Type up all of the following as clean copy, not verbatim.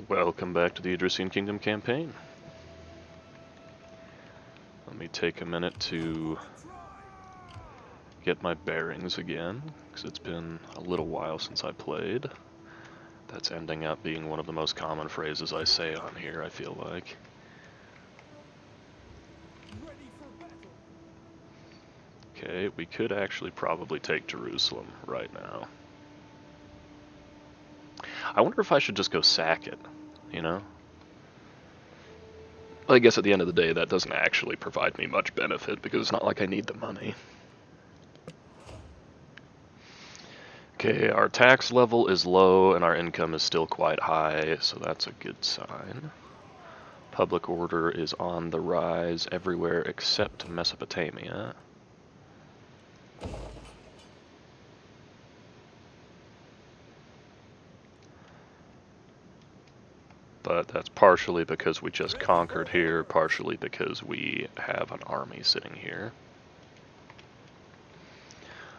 Welcome back to the Odryssian Kingdom campaign. Let me take a minute to get my bearings again, because it's been a little while since I played. That's ending up being one of the most common phrases I say on here, I feel like. Okay, we could actually probably take Jerusalem right now. I wonder if I should just go sack it, you know? I guess at the end of the day that doesn't actually provide me much benefit because it's not like I need the money. Okay, our tax level is low and our income is still quite high, so that's a good sign. Public order is on the rise everywhere except Mesopotamia. But that's partially because we just conquered here, partially because we have an army sitting here.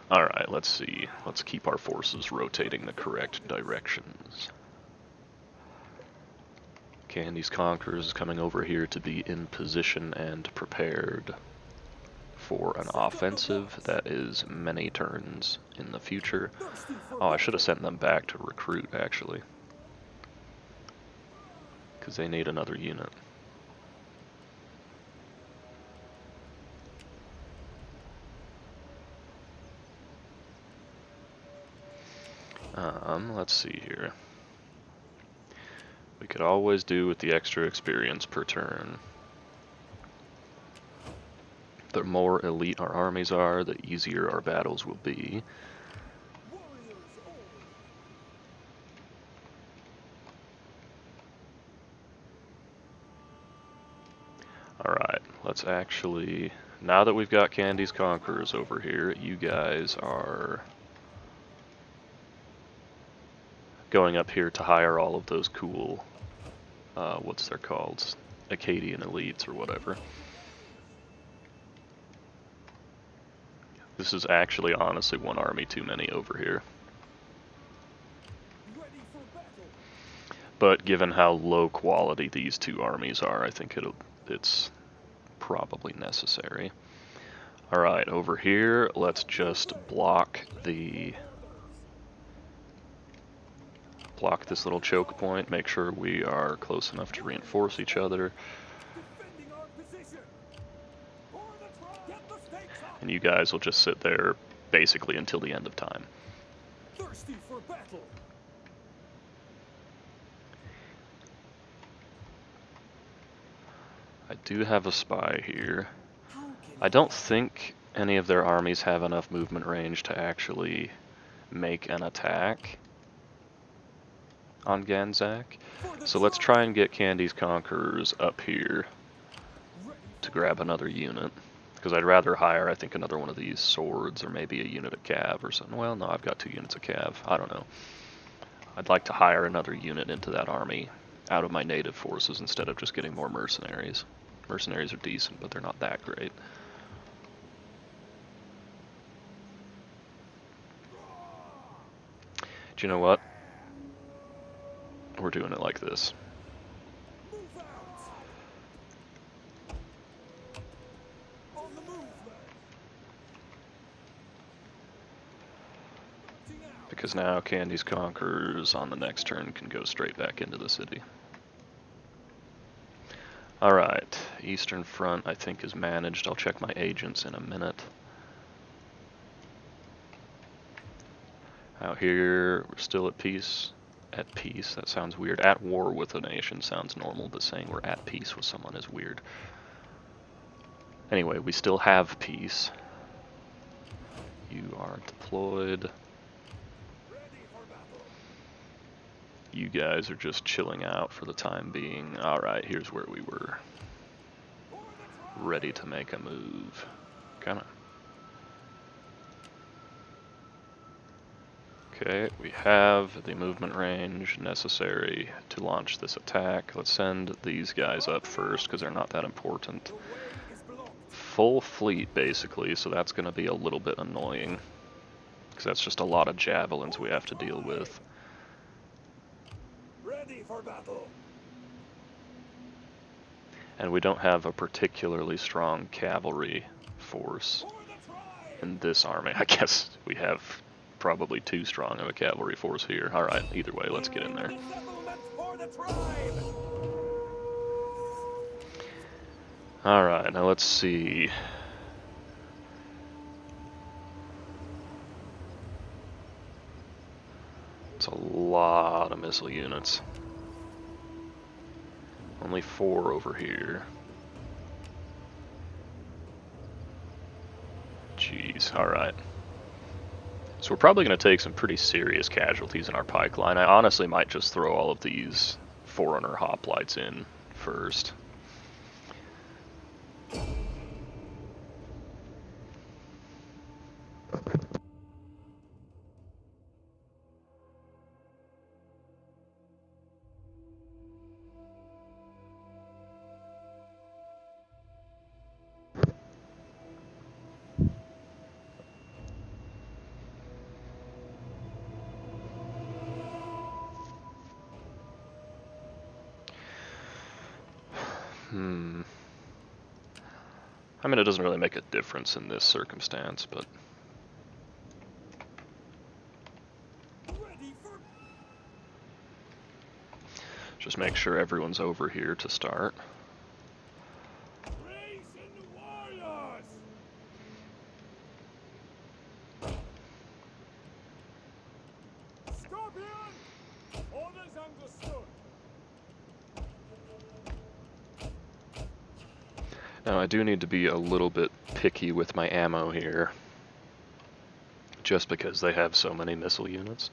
Alright, let's see. Let's keep our forces rotating the correct directions. Candy's Conquerors is coming over here to be in position and prepared for an offensive that is many turns in the future. Oh, I should have sent them back to recruit, actually. Because they need another unit. Let's see here. We could always do with the extra experience per turn. The more elite our armies are, the easier our battles will be. Alright, let's actually... Now that we've got Candy's Conquerors over here, you guys are going up here to hire all of those cool, what's they're called? Akkadian elites or whatever. This is actually honestly one army too many over here. But given how low quality these two armies are, I think it's probably necessary. Alright, over here, let's just block this little choke point, make sure we are close enough to reinforce each other. And you guys will just sit there basically until the end of time. Thirsty for battle. I do have a spy here. I don't think any of their armies have enough movement range to actually make an attack on Ganzak. So let's try and get Candy's Conquerors up here to grab another unit. Because I'd rather hire, I think, another one of these swords or maybe a unit of cav or something. Well, no, I've got 2 units of cav. I don't know. I'd like to hire another unit into that army out of my native forces instead of just getting more mercenaries. Mercenaries are decent, but they're not that great. Do you know what? We're doing it like this. Because now Candy's Conquerors on the next turn can go straight back into the city. Alright, Eastern Front I think is managed. I'll check my agents in a minute. Out here, we're still at peace. At peace, that sounds weird. At war with a nation sounds normal, but saying we're at peace with someone is weird. Anyway, we still have peace. You are deployed. You guys are just chilling out for the time being. Alright, here's where we were. Ready to make a move. Kinda. Okay, we have the movement range necessary to launch this attack. Let's send these guys up first because they're not that important. Full fleet, basically, so that's going to be a little bit annoying. Because that's just a lot of javelins we have to deal with. Ready for battle. And we don't have a particularly strong cavalry force For the tribe. in this army. I guess we have probably too strong of a cavalry force here. Alright, either way, let's get in there. Settlement for the tribe. Alright, now let's see. It's a lot of missile units. Only 4 over here. Jeez, alright. So we're probably going to take some pretty serious casualties in our pike line. I honestly might just throw all of these Forerunner hoplites in first. I mean, it doesn't really make a difference in this circumstance, but... just make sure everyone's over here to start. Now I do need to be a little bit picky with my ammo here, just because they have so many missile units.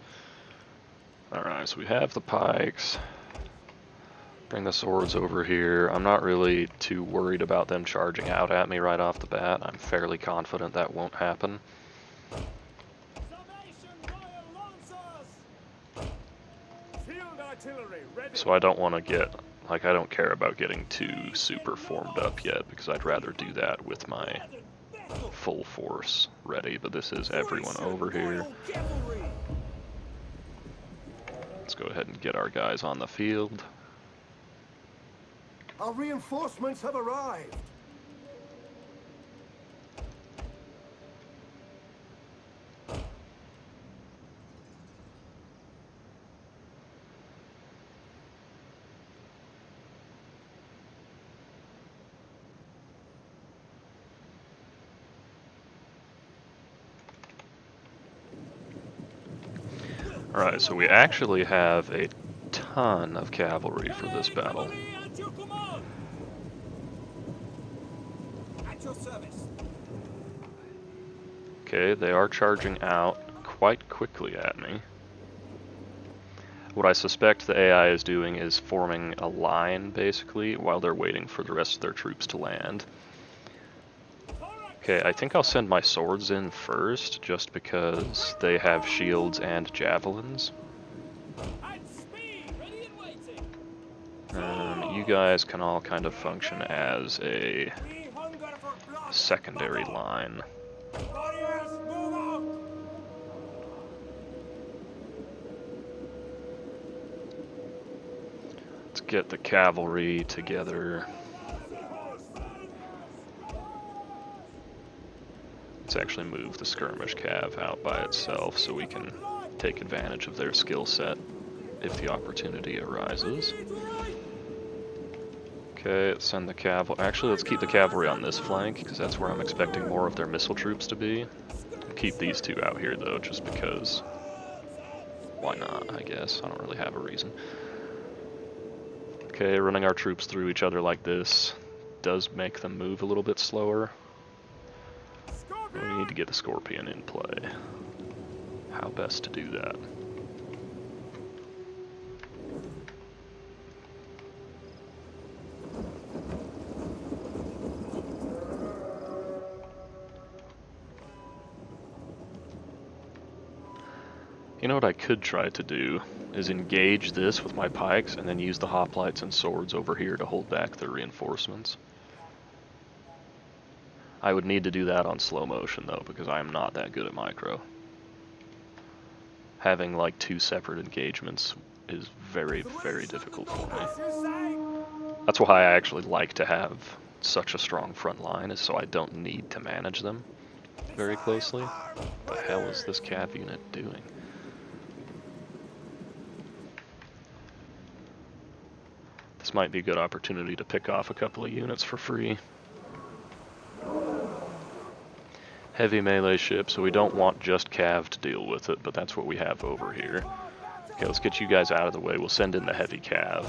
Alright, so we have the pikes. Bring the swords over here. I'm not really too worried about them charging out at me right off the bat. I'm fairly confident that won't happen. So I don't want to get, like, I don't care about getting too super formed up yet, because I'd rather do that with my full force ready, but this is everyone over here. Let's go ahead and get our guys on the field. Our reinforcements have arrived. Alright, so we actually have a ton of cavalry for this battle. Okay, they are charging out quite quickly at me. What I suspect the AI is doing is forming a line, basically, while they're waiting for the rest of their troops to land. Okay, I think I'll send my swords in first, just because they have shields and javelins. You guys can all kind of function as a secondary line. Let's get the cavalry together. Let's actually move the skirmish cav out by itself so we can take advantage of their skill set if the opportunity arises. Okay, let's send the cavalry. Actually, let's keep the cavalry on this flank, because that's where I'm expecting more of their missile troops to be. Keep these two out here, though, just because. Why not, I guess. I don't really have a reason. Okay, running our troops through each other like this does make them move a little bit slower. We need to get the Scorpion in play. How best to do that? You know what I could try to do is engage this with my pikes and then use the hoplites and swords over here to hold back their reinforcements. I would need to do that on slow motion though, because I am not that good at micro. Having like 2 separate engagements is very, very difficult for me. That's why I actually like to have such a strong front line, is so I don't need to manage them very closely. What the hell is this cav unit doing? This might be a good opportunity to pick off a couple of units for free. Heavy melee ship, so we don't want just cav to deal with it, but that's what we have over here. Okay, let's get you guys out of the way. We'll send in the heavy cav.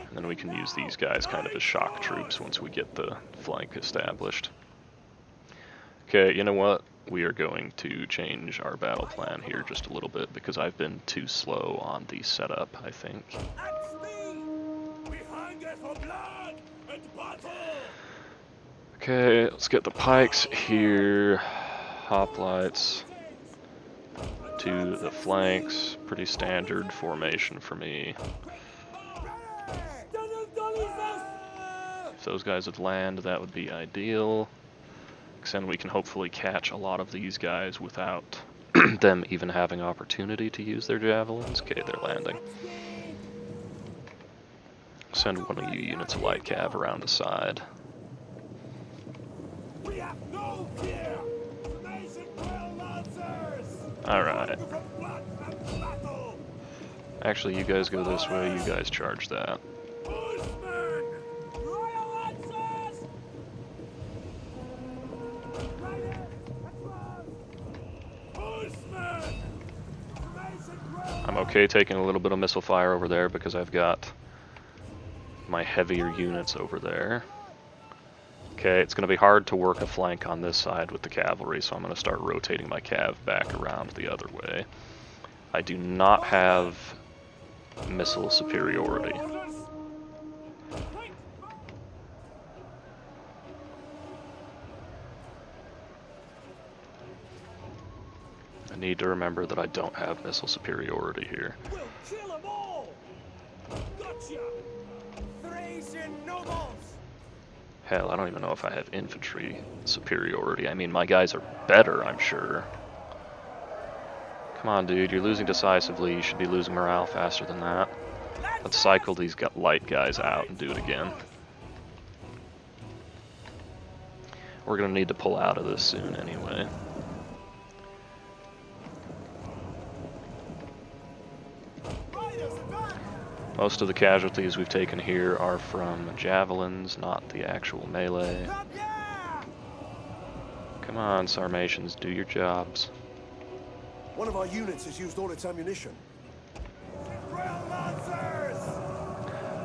And then we can use these guys kind of as shock troops once we get the flank established. Okay, you know what? We are going to change our battle plan here just a little bit because I've been too slow on the setup, I think. Okay, let's get the pikes here. Hoplites to the flanks. Pretty standard formation for me. If those guys would land, that would be ideal. Because then we can hopefully catch a lot of these guys without them even having opportunity to use their javelins. Okay, they're landing. Send one of you units of light cav around the side. Alright. Actually, you guys go this way, you guys charge that. I'm okay taking a little bit of missile fire over there because I've got my heavier units over there. Okay, it's going to be hard to work a flank on this side with the cavalry, so I'm going to start rotating my cav back around the other way. I do not have missile superiority. I need to remember that I don't have missile superiority here. We'll kill them all. Gotcha. Thracian nobles. Hell, I don't even know if I have infantry superiority. I mean, my guys are better, I'm sure. Come on, dude, you're losing decisively. You should be losing morale faster than that. Let's cycle these light guys out and do it again. We're gonna need to pull out of this soon anyway. Most of the casualties we've taken here are from javelins, not the actual melee. Come on, Sarmatians, do your jobs. One of our units has used all its ammunition. I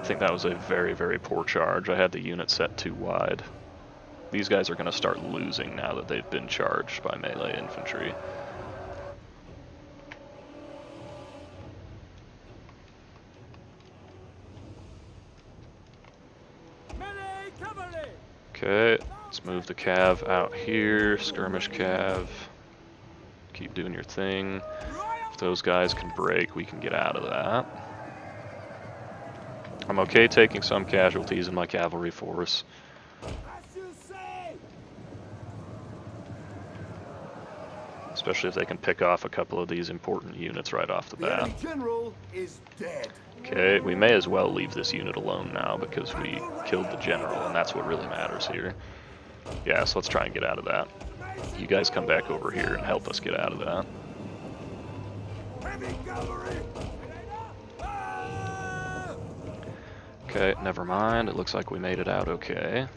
think that was a very, very poor charge. I had the unit set too wide. These guys are going to start losing now that they've been charged by melee infantry. Okay, let's move the cav out here. Skirmish cav. Keep doing your thing. If those guys can break, we can get out of that. I'm okay taking some casualties in my cavalry force. Especially if they can pick off a couple of these important units right off the bat. General is dead. Okay, we may as well leave this unit alone now because we killed the general, and that's what really matters here. Yeah, so let's try and get out of that. You guys come back over here and help us get out of that. Okay, never mind. It looks like we made it out okay.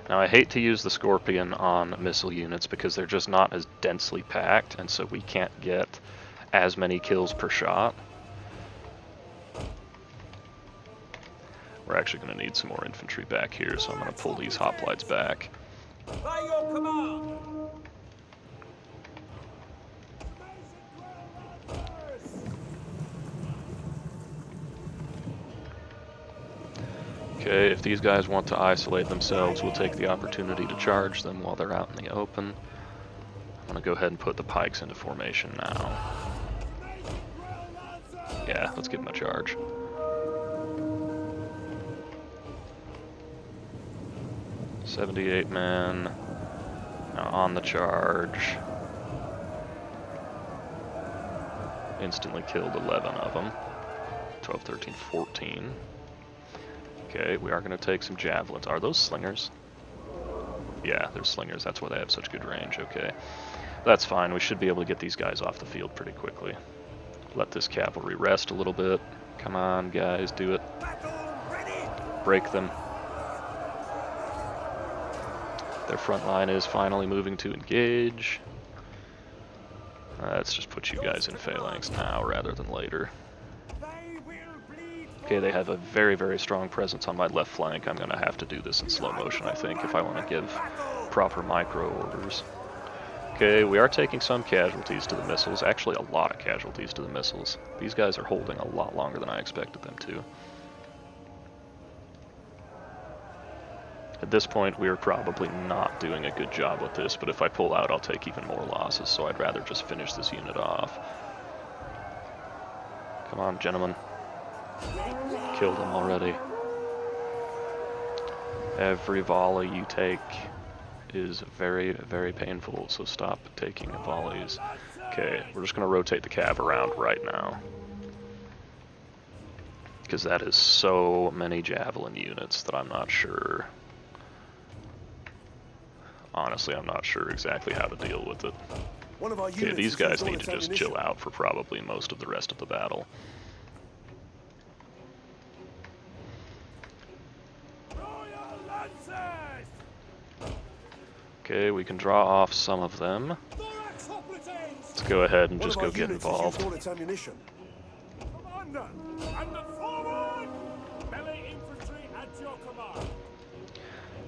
Now, I hate to use the Scorpion on missile units because they're just not as densely packed, and so we can't get as many kills per shot. We're actually going to need some more infantry back here, so I'm going to pull these hoplites back. By your command. Okay, if these guys want to isolate themselves, we'll take the opportunity to charge them while they're out in the open. I'm going to go ahead and put the pikes into formation now. Yeah, let's give them a charge. "78 men. Now on the charge. Instantly killed 11 of them. 12, 13, 14. Okay, we are going to take some javelins. Are those slingers? Yeah, they're slingers. That's why they have such good range. Okay. That's fine. We should be able to get these guys off the field pretty quickly. Let this cavalry rest a little bit. Come on, guys, do it. Break them. Their front line is finally moving to engage. Let's just put you guys in phalanx now rather than later. Okay, they have a very, very strong presence on my left flank. I'm going to have to do this in slow motion, I think, if I want to give proper micro orders. Okay, we are taking some casualties to the missiles. Actually, a lot of casualties to the missiles. These guys are holding a lot longer than I expected them to. At this point, we are probably not doing a good job with this, but if I pull out, I'll take even more losses, so I'd rather just finish this unit off. Come on, gentlemen. Killed him already. Every volley you take is very, very painful, so stop taking volleys. Okay, we're just going to rotate the cav around right now. Because that is so many javelin units that I'm not sure. Honestly, I'm not sure exactly how to deal with it. Okay, these guys need to just chill out for probably most of the rest of the battle. Okay, we can draw off some of them. Let's go ahead and just go get involved.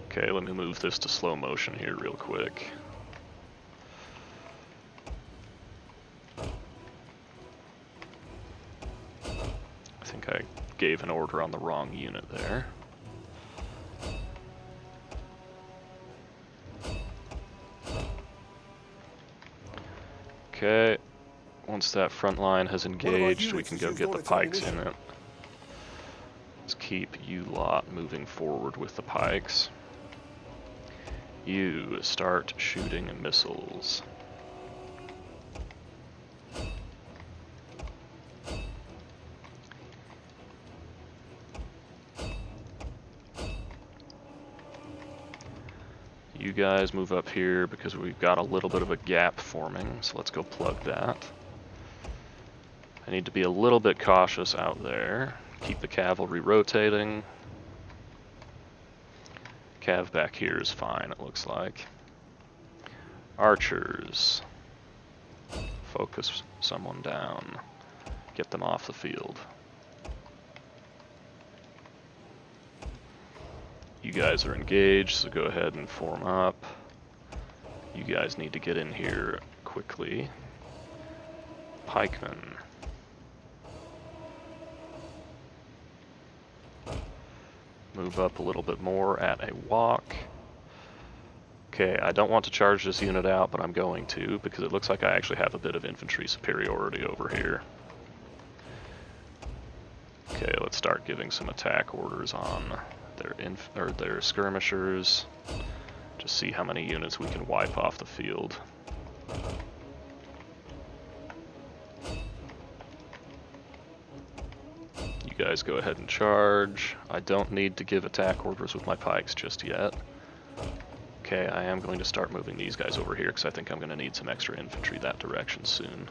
Okay, let me move this to slow motion here real quick. I think I gave an order on the wrong unit there. Okay, once that front line has engaged, we can go get the pikes in it. Let's keep you lot moving forward with the pikes. You start shooting missiles. You guys move up here because we've got a little bit of a gap forming, so let's go plug that. I need to be a little bit cautious out there. Keep the cavalry rotating. Cav back here is fine, it looks like. Archers. Focus someone down. Get them off the field. You guys are engaged, so go ahead and form up. You guys need to get in here quickly. Pikemen. Move up a little bit more at a walk. Okay, I don't want to charge this unit out, but I'm going to, because it looks like I actually have a bit of infantry superiority over here. Okay, let's start giving some attack orders on their skirmishers. Just see how many units we can wipe off the field. You guys go ahead and charge. I don't need to give attack orders with my pikes just yet. Okay, I am going to start moving these guys over here because I think I'm going to need some extra infantry that direction soon.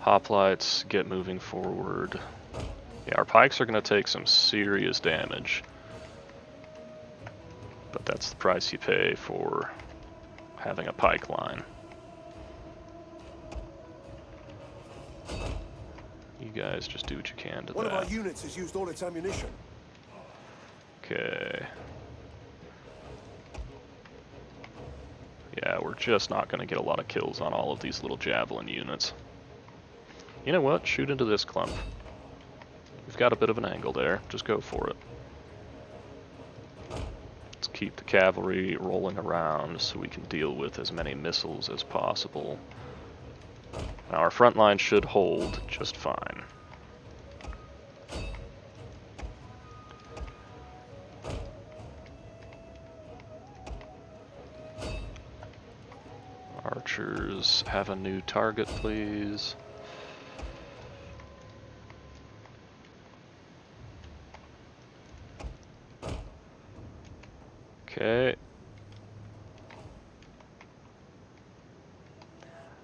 Hoplites, get moving forward. Yeah, our pikes are going to take some serious damage. But that's the price you pay for having a pike line. You guys just do what you can to that. One of our units has used all its ammunition. Okay. Yeah, we're just not going to get a lot of kills on all of these little javelin units. You know what? Shoot into this clump. We've got a bit of an angle there. Just go for it. Let's keep the cavalry rolling around so we can deal with as many missiles as possible. Now our front line should hold just fine. archers have a new target, please? Okay.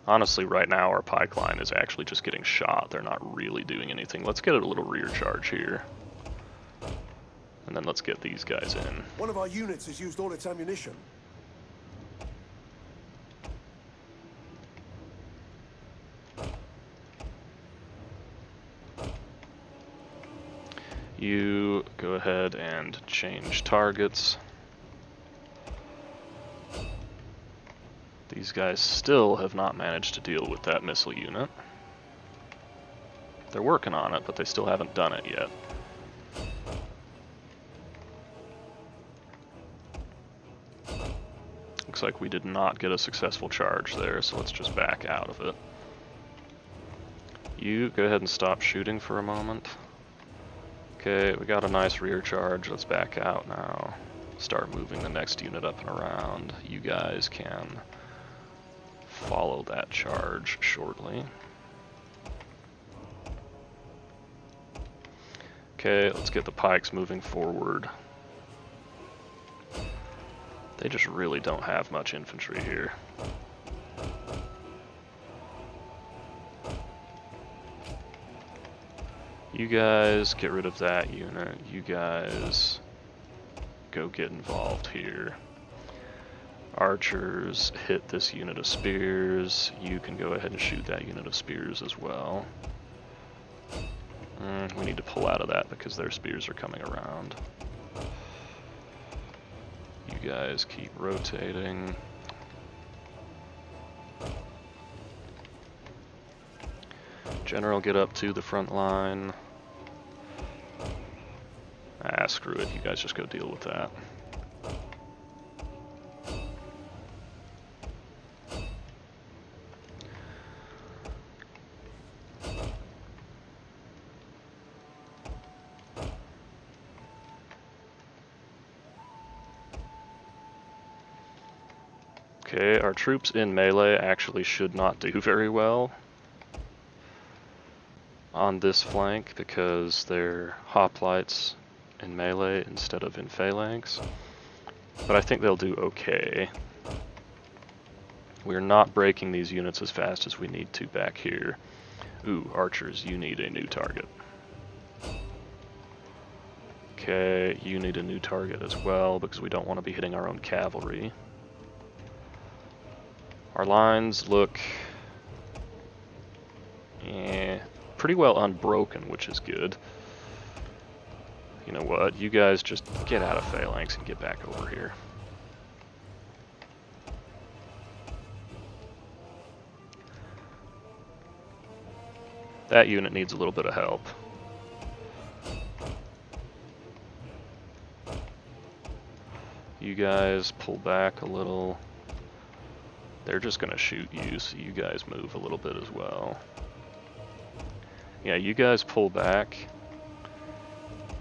Honestly, right now our pike line is actually just getting shot. They're not really doing anything. Let's get a little rear charge here. And then let's get these guys in. One of our units has used all its ammunition. You go ahead and change targets. These guys still have not managed to deal with that missile unit. They're working on it, but they still haven't done it yet. Looks like we did not get a successful charge there, so let's just back out of it. You go ahead and stop shooting for a moment. Okay, we got a nice rear charge. Let's back out now. Start moving the next unit up and around. You guys can follow that charge shortly. Okay, let's get the pikes moving forward. They just really don't have much infantry here. You guys get rid of that unit. You guys go get involved here. Archers hit this unit of spears. You can go ahead and shoot that unit of spears as well. We need to pull out of that because their spears are coming around. You guys keep rotating. General, get up to the front line. Ah, screw it. You guys just go deal with that. Okay, our troops in melee actually should not do very well on this flank because they're hoplites in melee instead of in phalanx. But I think they'll do okay. We're not breaking these units as fast as we need to back here. Ooh, archers, you need a new target. Okay, you need a new target as well because we don't want to be hitting our own cavalry. Our lines look pretty well unbroken, which is good. You know what? You guys just get out of phalanx and get back over here. That unit needs a little bit of help. You guys pull back a little. They're just gonna shoot you, so you guys move a little bit as well. Yeah, you guys pull back.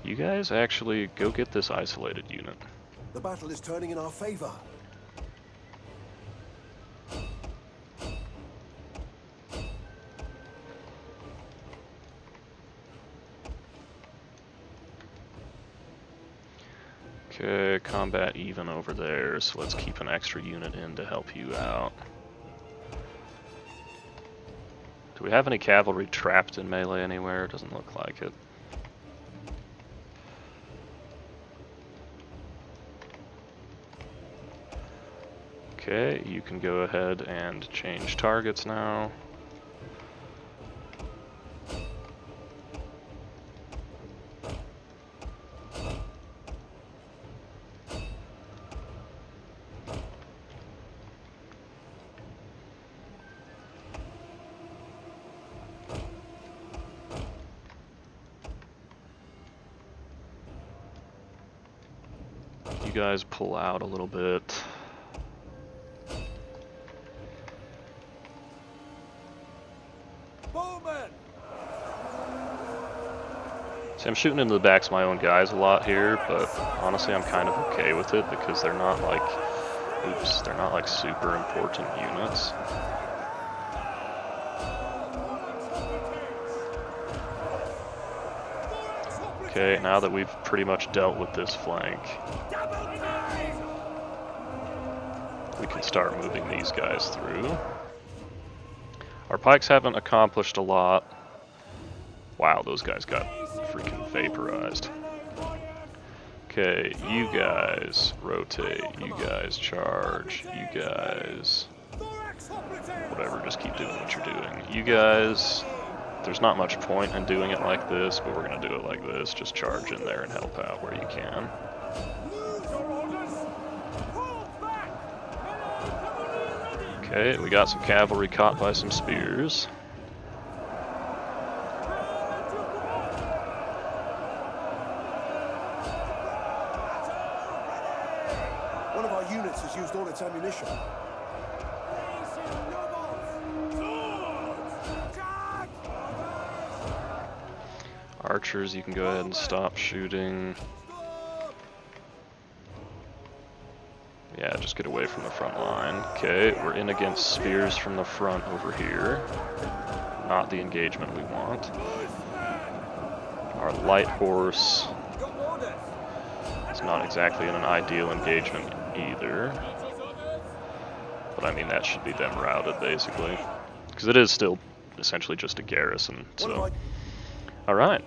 You guys actually go get this isolated unit. The battle is turning in our favor. Okay, combat even over there, so let's keep an extra unit in to help you out. Do we have any cavalry trapped in melee anywhere? Doesn't look like it. Okay, you can go ahead and change targets now. You guys pull out a little bit. See, I'm shooting into the backs of my own guys a lot here, but honestly I'm kind of okay with it because they're not like Oops, they're not like super important units. Okay, now that we've pretty much dealt with this flank, we can start moving these guys through. Our pikes haven't accomplished a lot. Wow, those guys got freaking vaporized. Okay, you guys rotate, you guys charge, you guys... whatever, just keep doing what you're doing. You guys... there's not much point in doing it like this, but we're gonna do it like this. Just charge in there and help out where you can. Okay, we got some cavalry caught by some spears. One of our units has used all its ammunition. Archers, you can go ahead and stop shooting. Yeah, just get away from the front line. Okay, we're in against spears from the front over here. Not the engagement we want. Our light horse is not exactly in an ideal engagement either. But I mean, that should be them routed, basically. Because it is still essentially just a garrison, so... Alright.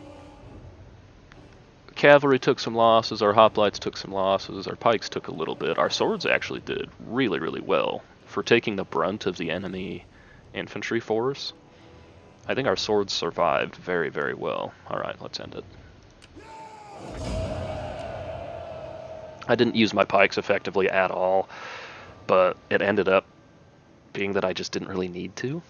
Cavalry took some losses, our hoplites took some losses, our pikes took a little bit. Our swords actually did really, really well for taking the brunt of the enemy infantry force. I think our swords survived very, very well. Alright, let's end it. I didn't use my pikes effectively at all, but it ended up being that I just didn't really need to.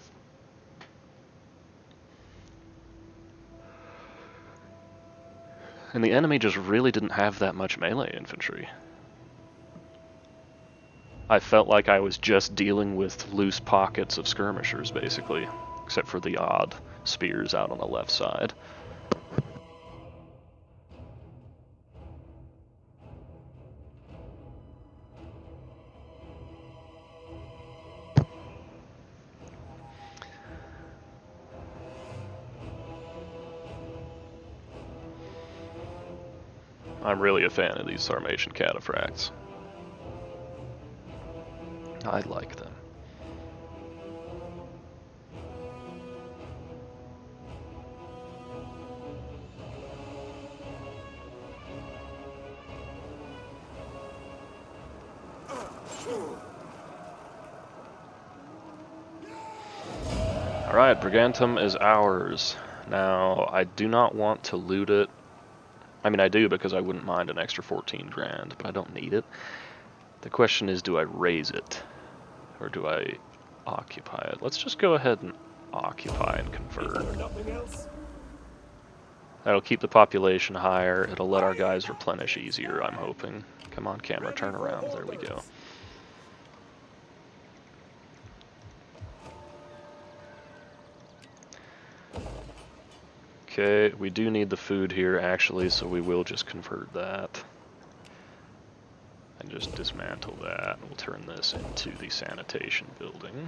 And the enemy just really didn't have that much melee infantry. I felt like I was just dealing with loose pockets of skirmishers, basically, except for the odd spears out on the left side. I'm really a fan of these Sarmatian cataphracts. I like them. Alright, Brigantium is ours. Now, I do not want to loot it. I mean, I do because I wouldn't mind an extra 14 grand, but I don't need it. The question is, do I raise it? Or do I occupy it? Let's just go ahead and occupy and convert. That'll keep the population higher. It'll let our guys replenish easier, I'm hoping. Come on, camera, turn around. There we go. Okay, we do need the food here actually, so we will just convert that. And just dismantle that. We'll turn this into the sanitation building.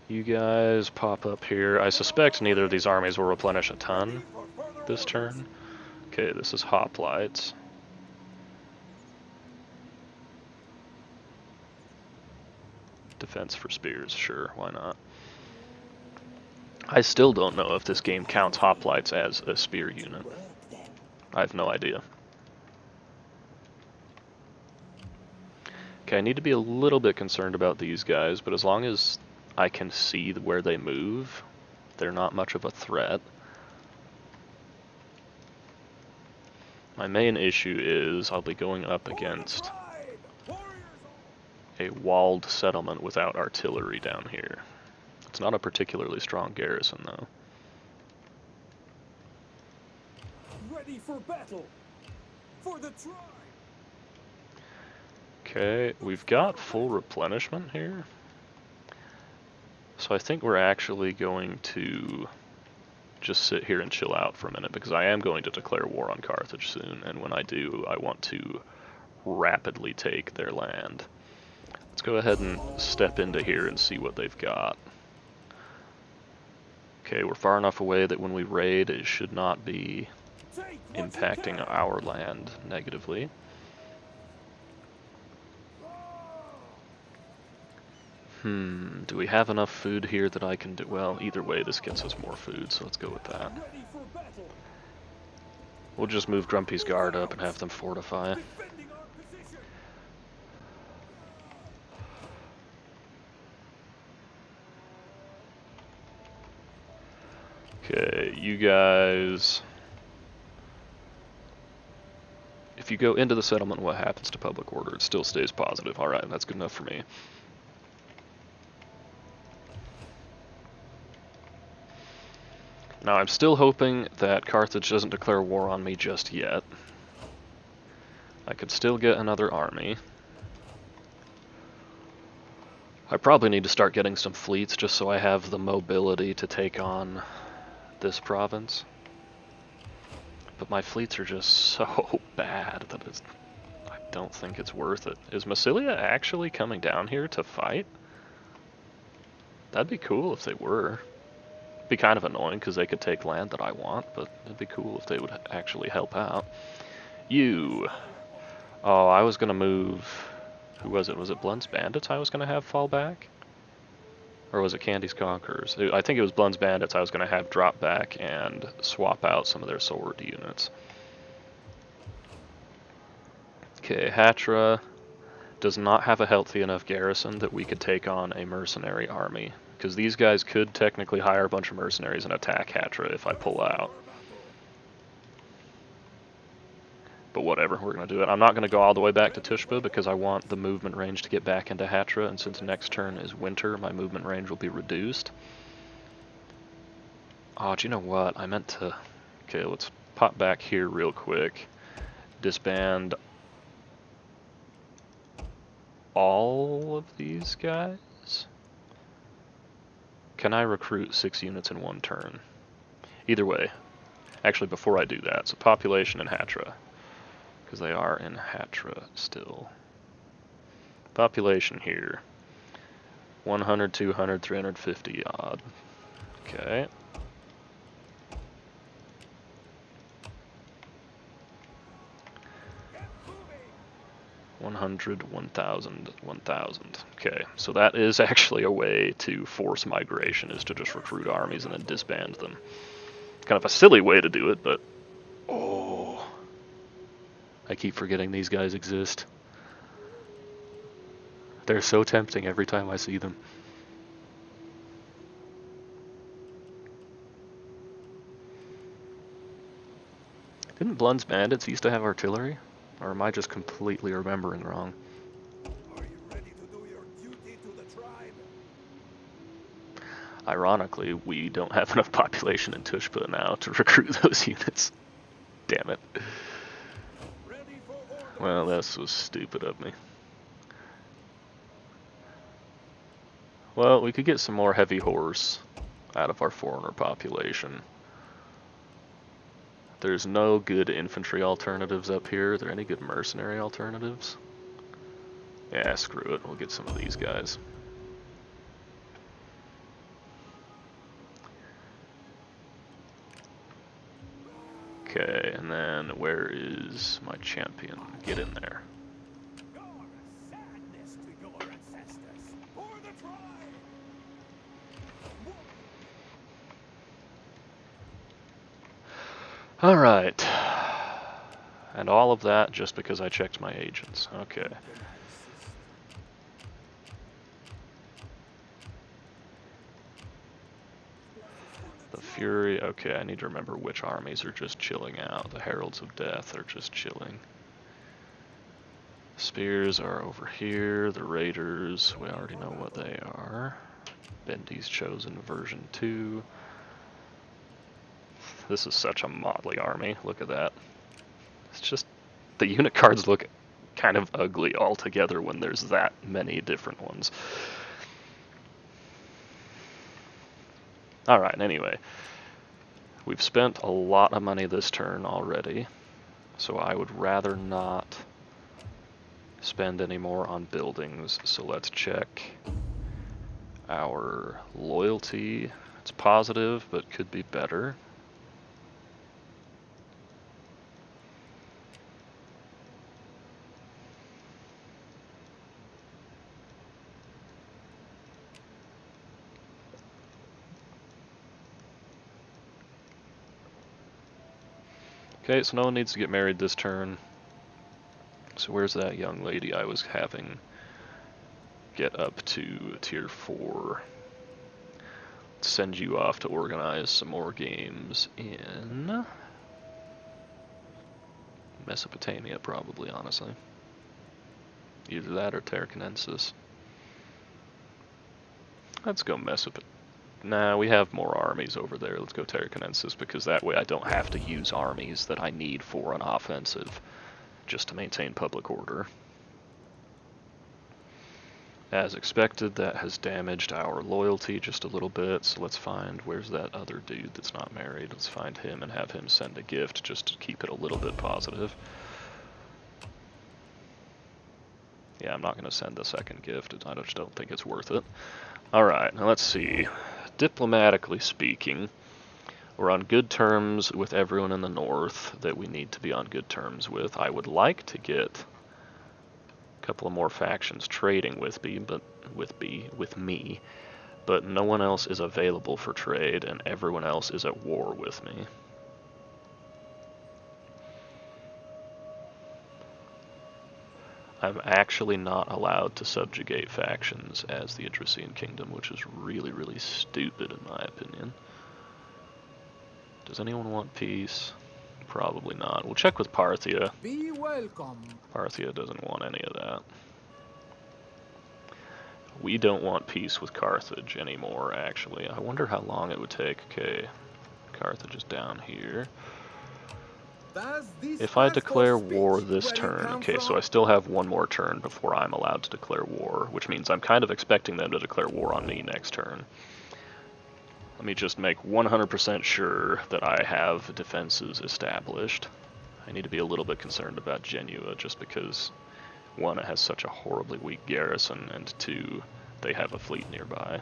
You guys pop up here. I suspect neither of these armies will replenish a ton this turn. Okay, this is hoplites. Defense for spears, sure, why not? I still don't know if this game counts hoplites as a spear unit. I have no idea. Okay, I need to be a little bit concerned about these guys, but as long as I can see where they move, they're not much of a threat. My main issue is I'll be going up against a walled settlement without artillery down here. It's not a particularly strong garrison, though. Ready for battle. For the tribe. Okay, we've got full replenishment here. So I think we're actually going to just sit here and chill out for a minute, because I am going to declare war on Carthage soon, and when I do, I want to rapidly take their land. Let's go ahead and step into here and see what they've got. Okay, we're far enough away that when we raid, it should not be impacting our land negatively. Do we have enough food here that I can do? Well, either way, this gets us more food, so let's go with that. We'll just move Grumpy's guard up and have them fortify. Okay, you guys... If you go into the settlement, what happens to public order? It still stays positive. Alright, that's good enough for me. Now, I'm still hoping that Carthage doesn't declare war on me just yet. I could still get another army. I probably need to start getting some fleets just so I have the mobility to take on this province. But my fleets are just so bad that I don't think it's worth it. Is Massilia actually coming down here to fight? That'd be cool if they were. Be kind of annoying because they could take land that I want, but it'd be cool if they would actually help out. You. Oh, I was gonna move. Who was it? Was it Blund's Bandits I was gonna have fall back? Or was it Candy's Conquerors? I think it was Blund's Bandits I was gonna have drop back and swap out some of their sword units. Okay, Hatra does not have a healthy enough garrison that we could take on a mercenary army. Because these guys could technically hire a bunch of mercenaries and attack Hatra if I pull out. But whatever, we're going to do it. I'm not going to go all the way back to Tushpa because I want the movement range to get back into Hatra, and since next turn is winter, my movement range will be reduced. Oh, do you know what? I meant to... Okay, let's pop back here real quick. Disband all of these guys? Can I recruit 6 units in one turn? Either way. Actually, before I do that, so population in Hatra. Because they are in Hatra still. Population here. 100, 200, 350 odd. Okay. 100, 1,000, 1,000. Okay, so that is actually a way to force migration, is to just recruit armies and then disband them. Kind of a silly way to do it, but... Oh... I keep forgetting these guys exist. They're so tempting every time I see them. Didn't Blund's Bandits used to have artillery? Or am I just completely remembering wrong? Are you ready to do your duty to the tribe? Ironically, we don't have enough population in Tushpa now to recruit those units. Damn it. Well, this was stupid of me. Well, we could get some more heavy horse out of our foreigner population. There's no good infantry alternatives up here. Are there any good mercenary alternatives? Yeah, screw it. We'll get some of these guys. Okay, and then where is my champion? Get in there. Alright. And all of that just because I checked my agents. Okay. The Fury, okay, I need to remember which armies are just chilling out. The Heralds of Death are just chilling. Spears are over here. The Raiders, we already know what they are. Bendy's Chosen version 2. This is such a motley army. Look at that. It's just, the unit cards look kind of ugly altogether when there's that many different ones. Alright, anyway. We've spent a lot of money this turn already, so I would rather not spend any more on buildings, so let's check our loyalty. It's positive, but could be better. Okay, so no one needs to get married this turn. So where's that young lady I was having get up to tier 4? Let's send you off to organize some more games in Mesopotamia, probably, honestly. Either that or Tarraconensis. Let's go Mesopotamia. Nah, we have more armies over there. Let's go Tarraconensis, because that way I don't have to use armies that I need for an offensive just to maintain public order. As expected, that has damaged our loyalty just a little bit, so let's find, where's that other dude that's not married? Let's find him and have him send a gift just to keep it a little bit positive. Yeah, I'm not going to send the second gift. I just don't think it's worth it. Alright, now let's see. Diplomatically speaking, we're on good terms with everyone in the north that we need to be on good terms with. I would like to get a couple of more factions trading with me, but no one else is available for trade, and everyone else is at war with me. I'm actually not allowed to subjugate factions as the Odryssian Kingdom, which is really, really stupid in my opinion. Does anyone want peace? Probably not. We'll check with Parthia. Be welcome. Parthia doesn't want any of that. We don't want peace with Carthage anymore, actually. I wonder how long it would take. Okay, Carthage is down here. If I declare war this turn, okay, so I still have one more turn before I'm allowed to declare war, which means I'm kind of expecting them to declare war on me next turn. Let me just make 100% sure that I have defenses established. I need to be a little bit concerned about Genua, just because, one, it has such a horribly weak garrison, and two, they have a fleet nearby.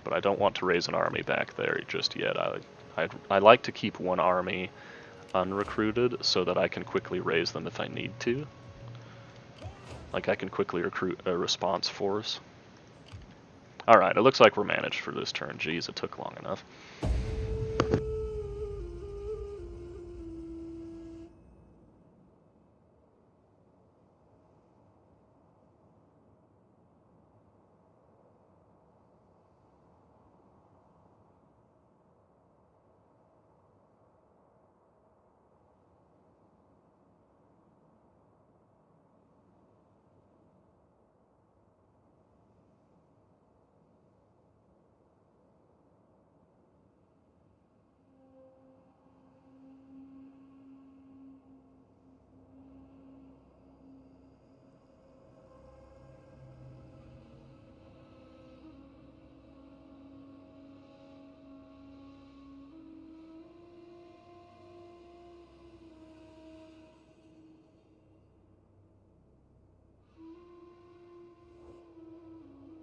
But I don't want to raise an army back there just yet. I like to keep one army unrecruited so that I can quickly raise them if I need to. Like, I can quickly recruit a response force. Alright, it looks like we're managed for this turn. Geez, it took long enough.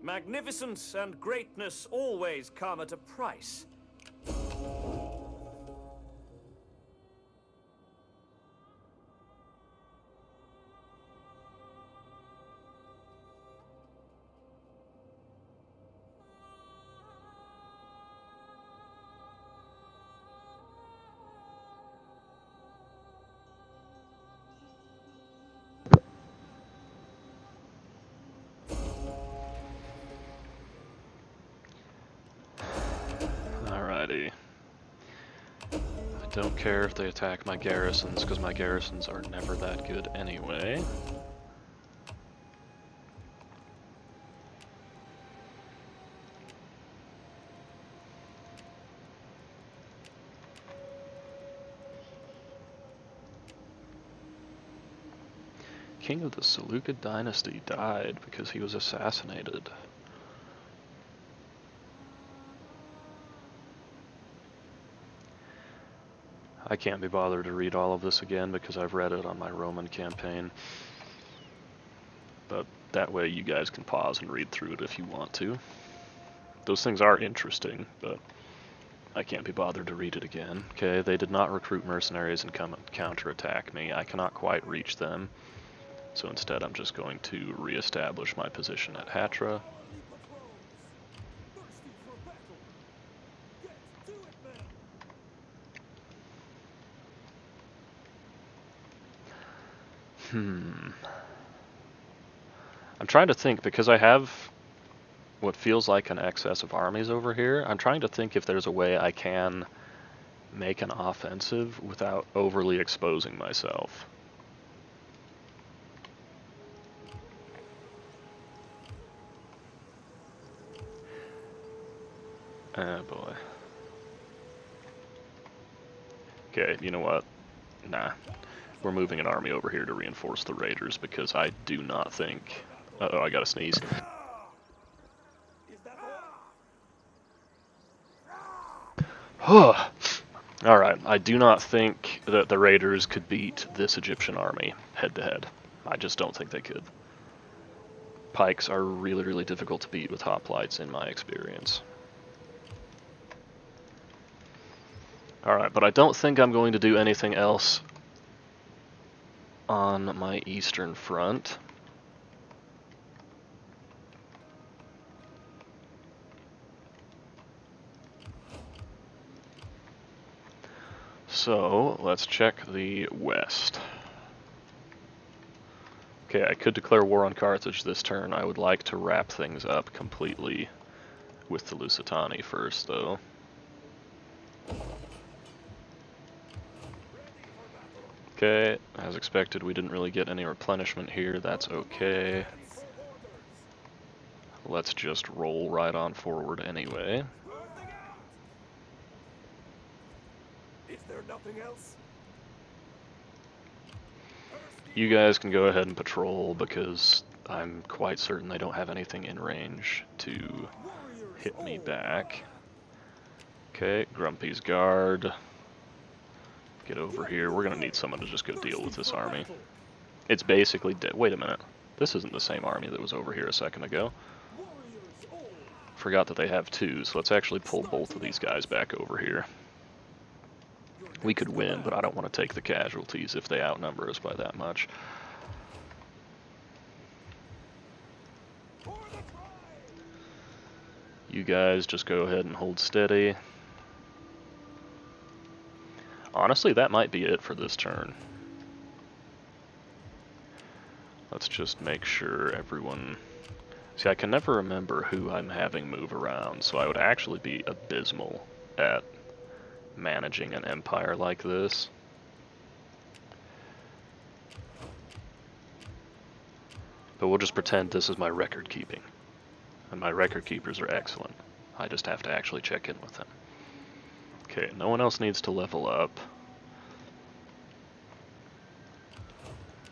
Magnificence and greatness always come at a price. Alrighty. I don't care if they attack my garrisons, because my garrisons are never that good anyway. King of the Seleucid dynasty died because he was assassinated. I can't be bothered to read all of this again because I've read it on my Roman campaign. But that way you guys can pause and read through it if you want to. Those things are interesting, but I can't be bothered to read it again. Okay, they did not recruit mercenaries and come and counterattack me. I cannot quite reach them. So instead I'm just going to reestablish my position at Hatra. Hourly patrols. Thirsty for battle. Get to it, men. I'm trying to think, because I have what feels like an excess of armies over here, I'm trying to think if there's a way I can make an offensive without overly exposing myself. Oh boy. Okay, you know what? Nah. We're moving an army over here to reinforce the raiders because I do not think... Uh-oh, I gotta sneeze. Is that all? Alright, I do not think that the raiders could beat this Egyptian army head to head. I just don't think they could. Pikes are really, really difficult to beat with hoplites in my experience. Alright, but I don't think I'm going to do anything else on my eastern front. So, let's check the west. Okay, I could declare war on Carthage this turn. I would like to wrap things up completely with the Lusitani first, though. Okay, as expected, we didn't really get any replenishment here. That's okay. Let's just roll right on forward anyway. Is there nothing else? You guys can go ahead and patrol because I'm quite certain they don't have anything in range to hit me back. Okay, Grumpy's guard. Get over here. We're gonna need someone to just go deal with this army. It's basically dead. Wait a minute. This isn't the same army that was over here a second ago. Forgot that they have two, so let's actually pull both of these guys back over here. We could win, but I don't want to take the casualties if they outnumber us by that much. You guys just go ahead and hold steady. Honestly, that might be it for this turn. Let's just make sure everyone... See, I can never remember who I'm having move around, so I would actually be abysmal at managing an empire like this. But we'll just pretend this is my record keeping. And my record keepers are excellent. I just have to actually check in with them. Okay, no one else needs to level up.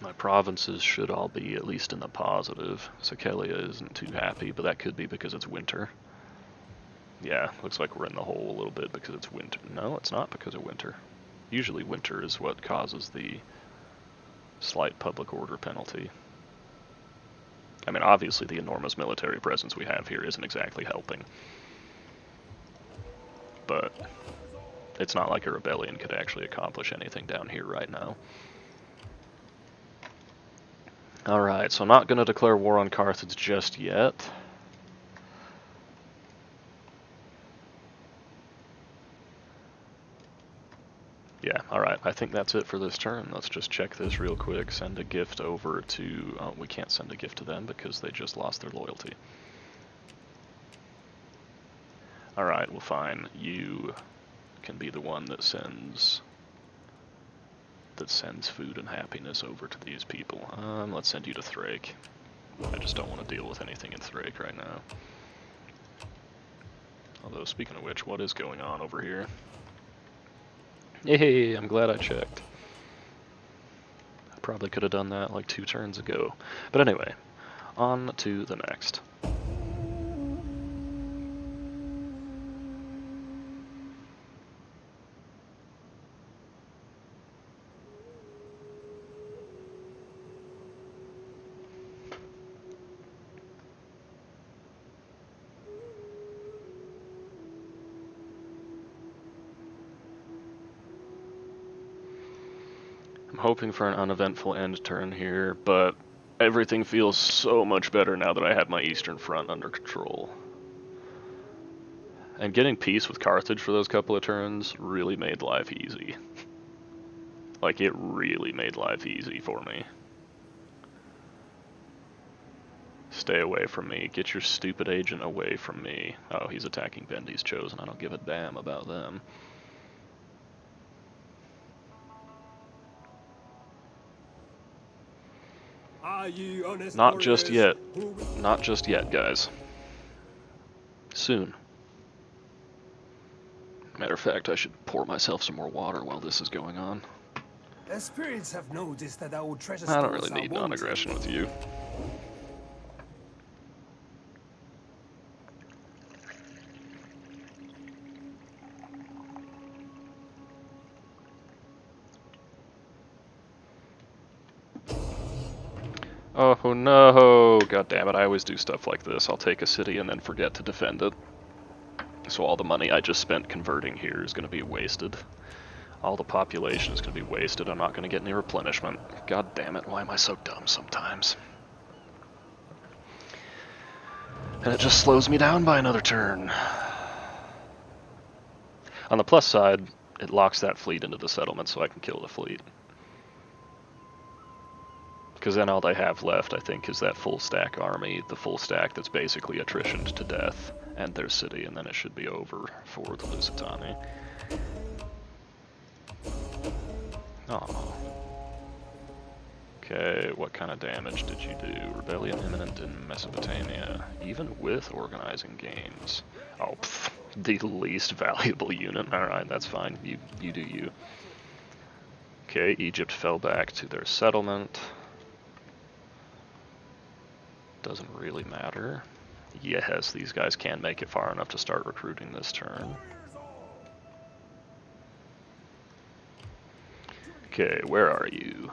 My provinces should all be at least in the positive. Sikelia isn't too happy, but that could be because it's winter. Yeah, looks like we're in the hole a little bit because it's winter. No, it's not because of winter. Usually winter is what causes the slight public order penalty. I mean, obviously the enormous military presence we have here isn't exactly helping. But it's not like a rebellion could actually accomplish anything down here right now. Alright, so I'm not going to declare war on Carthage just yet. Yeah, alright, I think that's it for this turn. Let's just check this real quick. Send a gift over to... Oh, we can't send a gift to them because they just lost their loyalty. Alright, well fine. You can be the one that sends food and happiness over to these people. Let's send you to Thrake. I just don't want to deal with anything in Thrake right now. Although, speaking of which, what is going on over here? Hey, I'm glad I checked. I probably could have done that like 2 turns ago. But anyway, on to the next. I'm hoping for an uneventful end turn here, but everything feels so much better now that I have my Eastern Front under control. And getting peace with Carthage for those couple of turns really made life easy. Like, it really made life easy for me. Stay away from me. Get your stupid agent away from me. Oh, he's attacking Bendy's Chosen. I don't give a damn about them. Are ye honest Not just warriors? yet. Not just yet, guys. Soon. Matter of fact, I should pour myself some more water while this is going on. Their spirits have noticed that our treasure I don't stores really are need wanted. non-aggression with you. Oh no! God damn it, I always do stuff like this. I'll take a city and then forget to defend it. So all the money I just spent converting here is going to be wasted. All the population is going to be wasted. I'm not going to get any replenishment. God damn it, why am I so dumb sometimes? And it just slows me down by another turn. On the plus side, it locks that fleet into the settlement so I can kill the fleet. Because then all they have left, I think, is that full stack army, the full stack that's basically attritioned to death, and their city, and then it should be over for the Lusitani. Oh. Okay, what kind of damage did you do? Rebellion imminent in Mesopotamia, even with organizing games. Oh, pfft, the least valuable unit. Alright, that's fine. You do you. Okay, Egypt fell back to their settlement. Doesn't really matter. Yes, these guys can make it far enough to start recruiting this turn. Okay, where are you?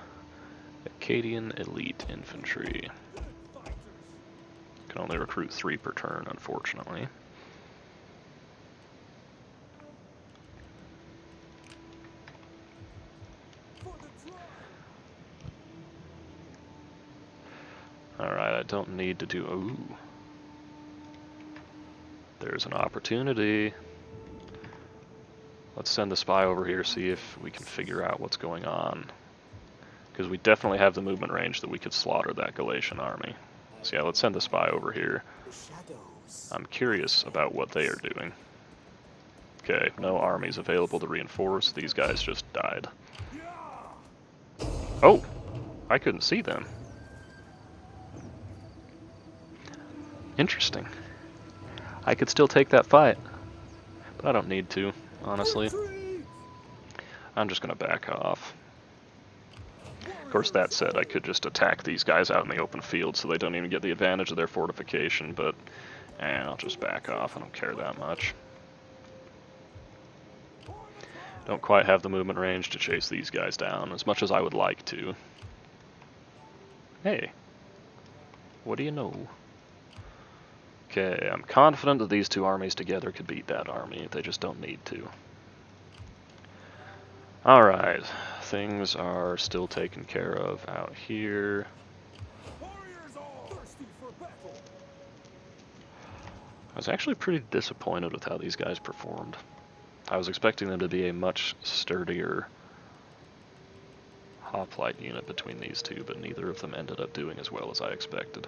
Akkadian Elite Infantry. Can only recruit 3 per turn, unfortunately. Alright, I don't need to do... Ooh. There's an opportunity. Let's send a spy over here, see if we can figure out what's going on. Because we definitely have the movement range that we could slaughter that Galatian army. So yeah, let's send a spy over here. I'm curious about what they are doing. Okay, no armies available to reinforce. These guys just died. Oh! I couldn't see them. Interesting. I could still take that fight, but I don't need to, honestly. I'm just gonna back off. Of course, that said, I could just attack these guys out in the open field so they don't even get the advantage of their fortification, but I'll just back off. I don't care that much. Don't quite have the movement range to chase these guys down, as much as I would like to. Hey, what do you know? Okay, I'm confident that these 2 armies together could beat that army. They just don't need to. Alright, things are still taken care of out here. I was actually pretty disappointed with how these guys performed. I was expecting them to be a much sturdier hoplite unit between these 2, but neither of them ended up doing as well as I expected.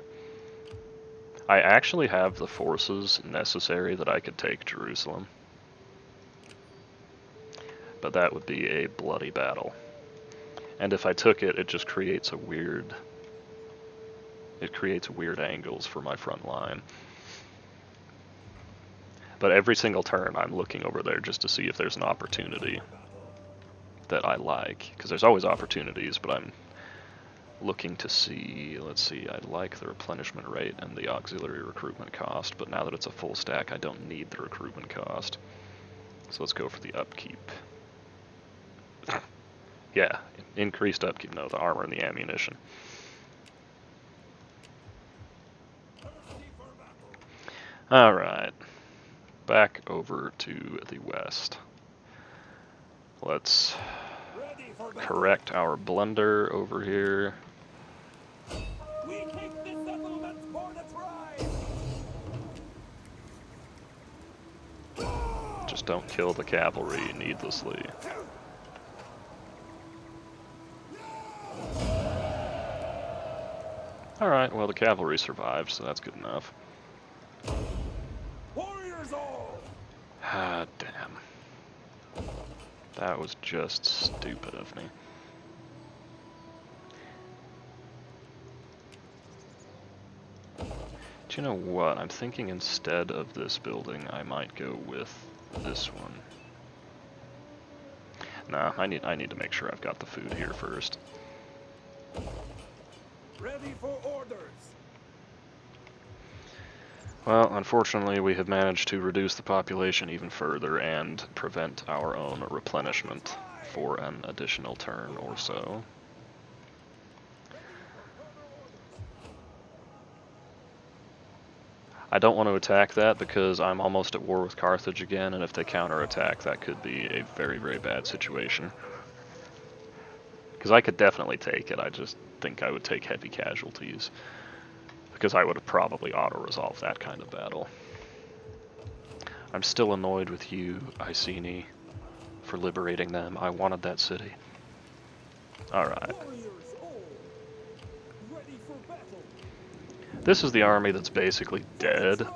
I actually have the forces necessary that I could take Jerusalem. But that would be a bloody battle. And if I took it, it just creates a weird... It creates weird angles for my front line. But every single turn I'm looking over there just to see if there's an opportunity that I like. Because there's always opportunities, but I'm looking to see, let's see, I like the replenishment rate and the auxiliary recruitment cost, but now that it's a full stack, I don't need the recruitment cost. So let's go for the upkeep. Yeah, increased upkeep, no, the armor and the ammunition. Alright, back over to the west. Let's correct our blunder over here. We take the settlement for the tribe! Just don't kill the cavalry needlessly. Alright, well the cavalry survived, so that's good enough. Warriors all! Ah, damn. That was just stupid of me. Do you know what? I'm thinking instead of this building, I might go with this one. Nah, I need to make sure I've got the food here first. Ready for orders! Well, unfortunately, we have managed to reduce the population even further and prevent our own replenishment for an additional turn or so. I don't want to attack that because I'm almost at war with Carthage again, and if they counterattack, that could be a very, very bad situation. Because I could definitely take it, I just think I would take heavy casualties. Because I would have probably auto-resolved that kind of battle. I'm still annoyed with you, Iceni, for liberating them. I wanted that city. Alright. Warriors all! Ready for battle! This is the army that's basically dead.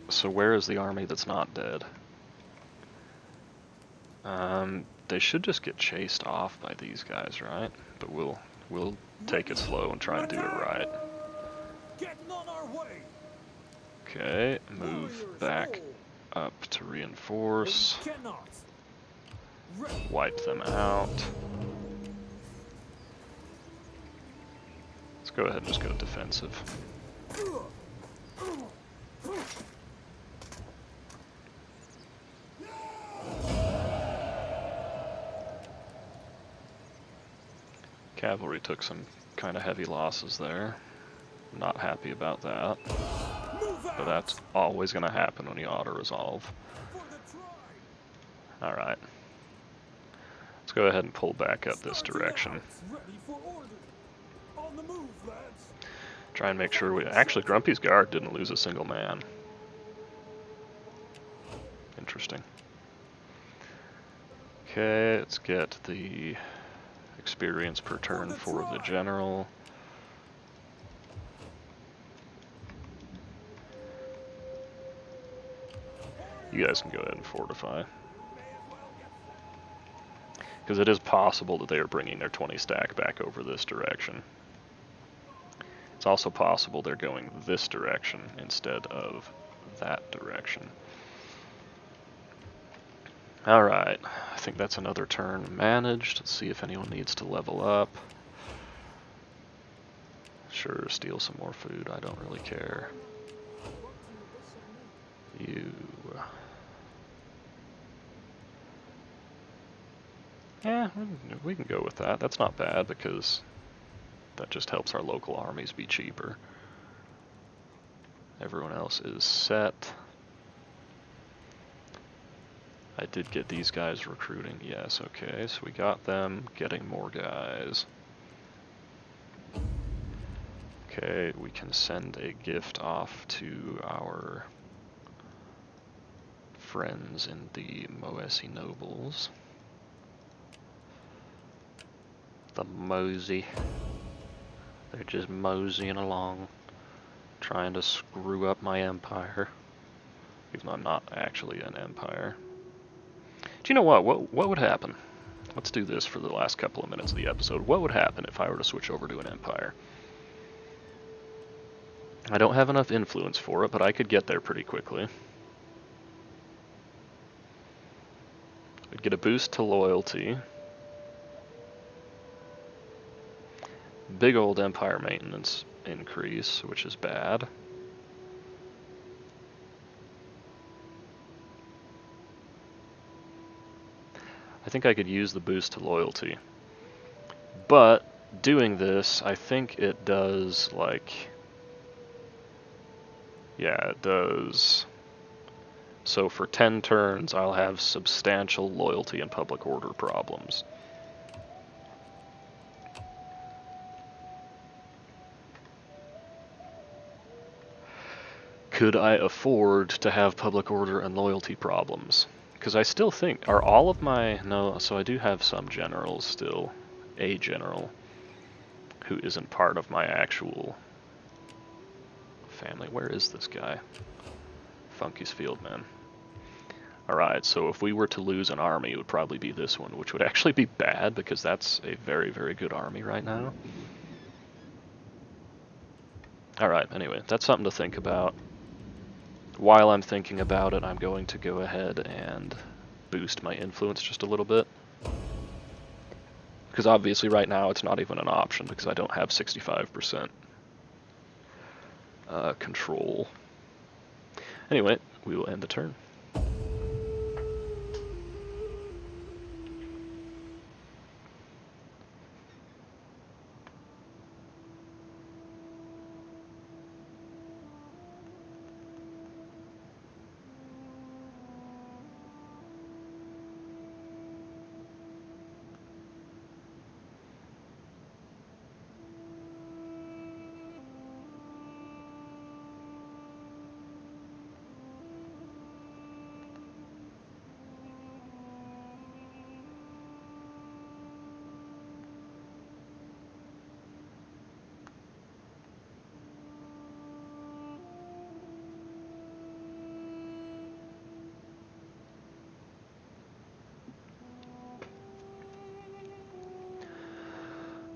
So where is the army that's not dead? They should just get chased off by these guys, right? But we'll take it slow and try and do it right. Getting on our way! Okay, move back up to reinforce. We cannot! Wipe them out. Let's go ahead and just go defensive. Cavalry took some kind of heavy losses there. Not happy about that. But that's always going to happen when you auto-resolve. Alright. Let's go ahead and pull back up this direction. Try and make sure we... Actually, Grumpy's Guard didn't lose a single man. Interesting. Okay, let's get the experience per turn for the general. You guys can go ahead and fortify. Because it is possible that they are bringing their 20 stack back over this direction. It's also possible they're going this direction instead of that direction. Alright, I think that's another turn managed. Let's see if anyone needs to level up. Sure, steal some more food, I don't really care. You... Yeah, we can go with that. That's not bad because that just helps our local armies be cheaper. Everyone else is set. I did get these guys recruiting. Yes, okay, so we got them getting more guys. Okay, we can send a gift off to our friends in the Moesi nobles. The mosey. They're just moseying along, trying to screw up my empire. Even though I'm not actually an empire. Do you know what? What would happen? Let's do this for the last couple of minutes of the episode. What would happen if I were to switch over to an empire? I don't have enough influence for it, but I could get there pretty quickly. I'd get a boost to loyalty. Big old empire maintenance increase, which is bad. I think I could use the boost to loyalty. But doing this, I think it does like... Yeah, it does. So for 10 turns, I'll have substantial loyalty and public order problems. could I afford to have public order and loyalty problems? Because I still think, are all of my, no, so I do have some generals still. A general who isn't part of my actual family. Where is this guy? Funky's Fieldman. Alright, so if we were to lose an army, it would probably be this one, which would actually be bad because that's a very, very good army right now. Alright, anyway, that's something to think about. While I'm thinking about it, I'm going to go ahead and boost my influence just a little bit. Because obviously right now it's not even an option because I don't have 65% control. Anyway, we will end the turn.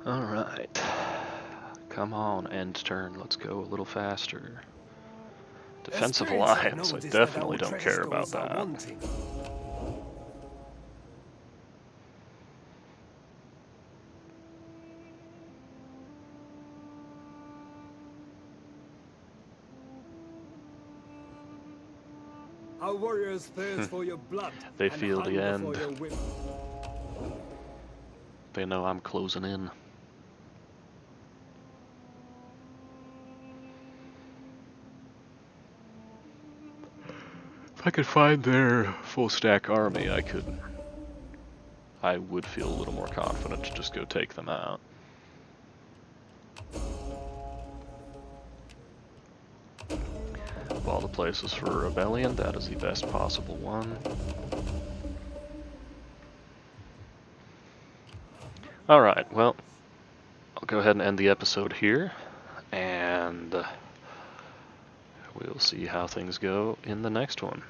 Alright. Come on, end turn. Let's go a little faster. Defensive alliance. I definitely don't care about that. Our warriors thirst for your blood. They and feel the hunger end. for your will. They know I'm closing in. If I could find their full stack army, I would feel a little more confident to just go take them out. Of all the places for a rebellion, that is the best possible one. Alright, well, I'll go ahead and end the episode here, and we'll see how things go in the next one.